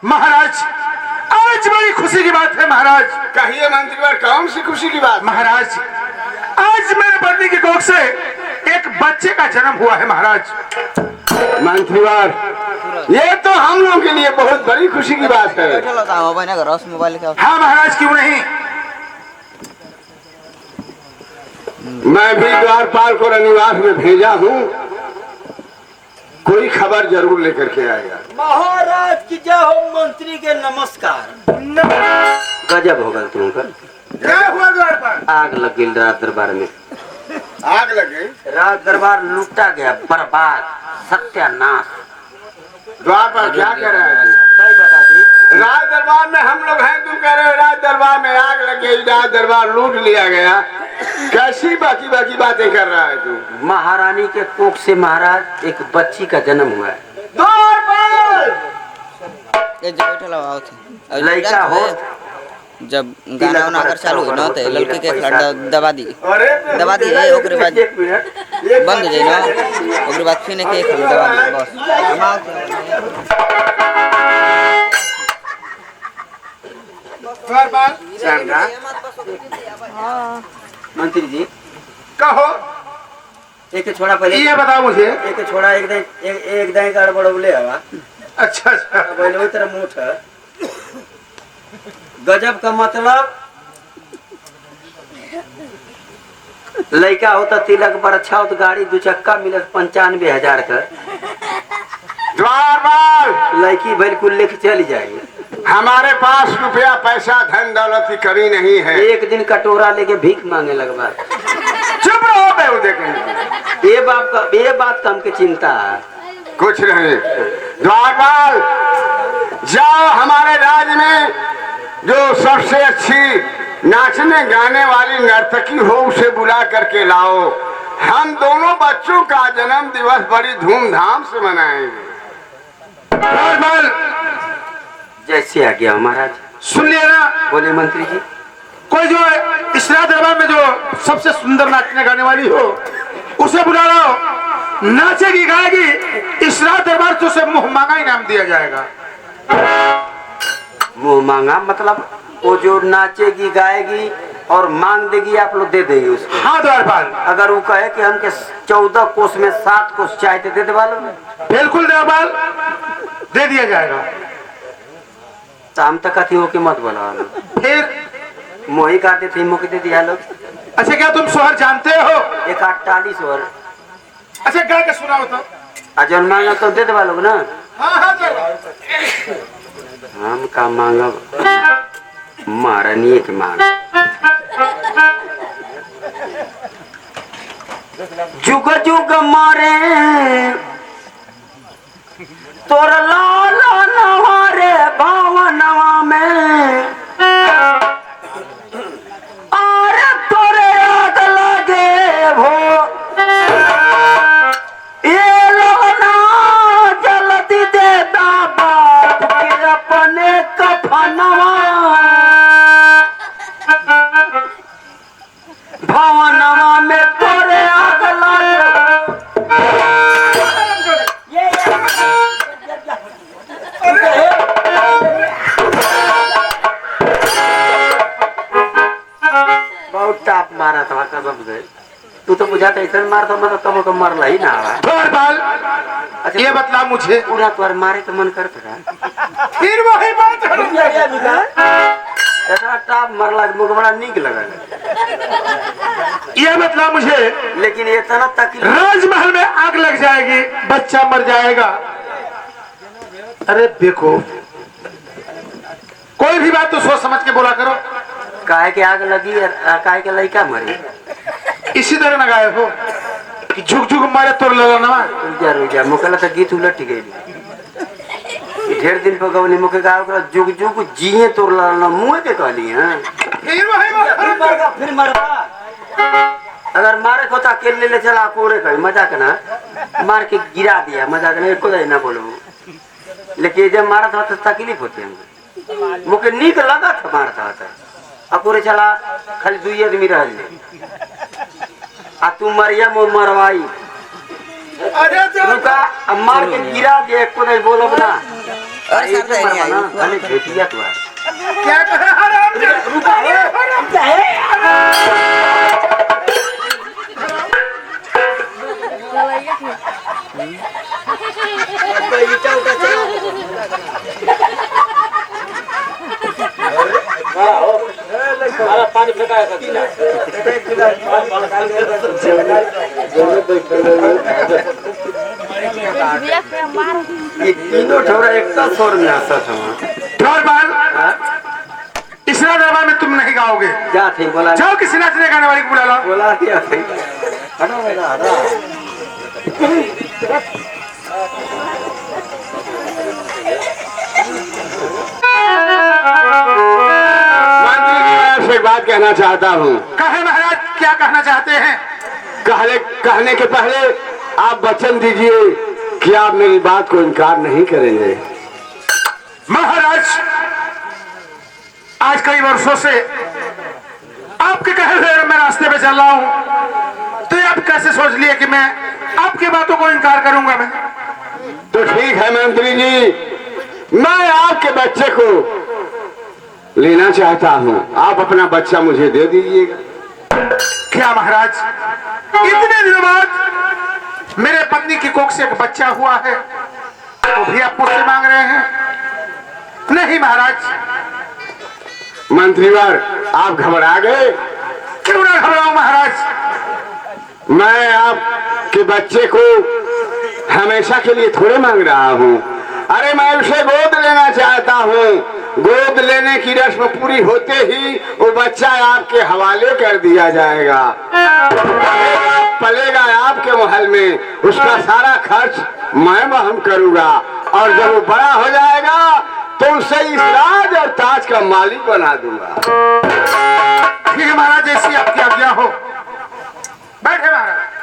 महाराज आज बड़ी खुशी की बात है महाराज। कहिए मंत्रीवर, कौन सी खुशी की बात? महाराज आज मेरे पत्नी की कोख से एक बच्चे का जन्म हुआ है महाराज। मंत्रीवर, ये तो हम लोगों के लिए बहुत बड़ी खुशी की बात है। हाँ महाराज, क्यों नहीं। मैं भी द्वारपाल को रनिवास में भेजा हूँ, कोई खबर जरूर लेकर के आएगा। महाराज की जय हो। मंत्री के नमस्कार। गजब होगा तुमका। क्या हुआ द्वारपाल? आग लग गई रात दरबार में। आग लगे? रात दरबार लूटा गया, बर्बाद, सत्यानाश। द्वारपाल क्या कह रहा है? सही बता दी। राज दरबार में हम लोग हैं, तुम कह रहे हो राज दरबार में आग लग गई, राज दरबार लूट लिया गया। कैसी बाकी बातें कर रहा है तू? महारानी के कोख से महाराज एक बच्ची का जन्म हुआ है। लड़का हो जब गाना वाना अगर चालू हो ना तो लड़की के दबा दी है, ओकरे बाद बंद हो जाए ना, ओकरे बाद फिर के दबा दी बस। मंत्री जी कहो। एक छोड़ा पहले ये बताओ मुझे। एक छोड़ा एक दाई गड़बड़ बोले हवा। अच्छा अच्छा, पहले वही तरह मुठ है। गजब का मतलब लड़का होता तिलक पर अच्छा होता, गाड़ी दो चक्का मिलत 95,000 का। द्वारपाल, लड़की भैल कुल लेके चली जाएगी। हमारे पास रुपया पैसा धन दौलत की कमी नहीं है। एक दिन कटोरा लेके भीख मांगे लगवा। चुप रहो बेहू देखेंगे। ये बात कम के चिंता है। कुछ नहीं। द्वारपाल, जाओ हमारे राज्य में जो सबसे अच्छी नाचने गाने वाली नर्तकी हो उसे बुला करके लाओ। हम दोनों बच्चों का जन्म दिवस बड़ी धूमधाम से मनाएंगे। द्वारपाल जैसे आ गया महाराज। सुन लिया ना। बोले मंत्री जी। कोई जो इस रात दरबार में जो सबसे सुंदर नाचने गाने वाली हो उसे बुला लाओ। नाचेगी गाएगी, इस रात दरबार तो उसे मुंह मांगा इनाम दिया जाएगा। मुंह मांगा मतलब वो जो नाचेगी गाएगी और मांग देगी, आप लोग दे देंगे उसको? हाँ द्वारपाल। अगर वो कहे कि हमके 14 कोस में 7 कोस चाहते दे दे वालों में? बिल्कुल द्वारपाल, दे दिया जाएगा। तो हम तक कथी हो के मत बोला। फिर मोही काटे थे मुख दे दिया लोग। अच्छा, क्या तुम सोहर जानते हो? एक 48 और अच्छा गा के सुनाओ तो। अजन मांगा तो दे दे वालों ना। हाँ हाँ हम का मांगा महारानी के मांग। जुग जुग मारे तोर लाला नवारे भावनवा में, और तोरे याद लगे भो ये लोना जल्दी दे दाबा के अपने कफनवा भवनवा में तोरे याद लगे। बहुत टाप मारा था कसम से। तू तो बुझाता ऐसा मार तो मतलब तब को मरला ही ना। द्वारपाल, अच्छा ये बतला मुझे। पूरा तोर मारे तो मन करता था। फिर वही बात ऐसा टाप मरला मुझे बड़ा नीक लगा। ये बतला मुझे। लेकिन ये इतना तकलीफ, राजमहल में आग लग जाएगी, बच्चा मर जाएगा। अरे देखो, कोई भी बात तो सोच समझ के बोला करो। काहे के आग लगी काहे के लड़का मरी। इसी तरह न गाए हो कि झुक झुक मारे तोड़ लगा। रुक जा मुकला तो गीत उलट गई। ढेर दिन पर गवनी मुके गाँव जुग जुग जिये तोड़ लगा मुँह के कहली है। फिर मरवा अगर मारे को अकेले ले चला कोरे कहीं मजाक ना मार के गिरा दिया, मजाक ना एको ना बोलो। लेकिन जब मारा था तो तकलीफ होती है। मुके नीक लगा था मारता था, अकोरे चला खाली 2 आदमी रह आ तू मरिया मो मरवाई। रुका मार के गिरा दे एको नहीं बोलो ना। और सर तो नहीं आई खाली भेटिया तो है। क्या कह रहा ईटा उटा चला ये तीनों ठोरा एक का स्वर में हंसा था। ठोर बाल इसरा दरबार में तुम नहीं गाओगे। जा थे बोला जाओ किसी नाचने गाने वाली को बुला लो। बोला क्या थे हटा मेरा हटा मंत्री जी मैं आपसे एक बात कहना चाहता हूँ। कहे महाराज क्या कहना चाहते हैं? कहने के पहले आप वचन दीजिए कि आप मेरी बात को इनकार नहीं करेंगे। महाराज आज कई वर्षों से आपके कहे हुए मैं रास्ते पे चल रहा हूँ, तो आप कैसे सोच लिए कि मैं आपकी बातों को इनकार करूंगा? मैं तो ठीक है मंत्री जी, मैं आपके बच्चे को लेना चाहता हूँ। आप अपना बच्चा मुझे दे दीजिएगा। क्या महाराज इतने दिनों बाद मेरे पत्नी की कोख से एक बच्चा हुआ है तो भी आप मुझसे मांग रहे हैं? नहीं महाराज। मंत्रीवर आप घबरा गए? क्यों ना घबराऊं महाराज। मैं आपके बच्चे को हमेशा के लिए थोड़े मांग रहा हूँ। अरे मैं उसे गोद लेना चाहता हूँ। गोद लेने की रस्म पूरी होते ही वो बच्चा आपके हवाले कर दिया जाएगा। पलेगा आपके महल में, उसका सारा खर्च मैं वहन करूंगा और जब वो बड़ा हो जाएगा तो उसे इस राज और ताज का मालिक बना दूंगा। ठीक है महाराज, जैसी आपकी आज्ञा हो। बैठे महाराज।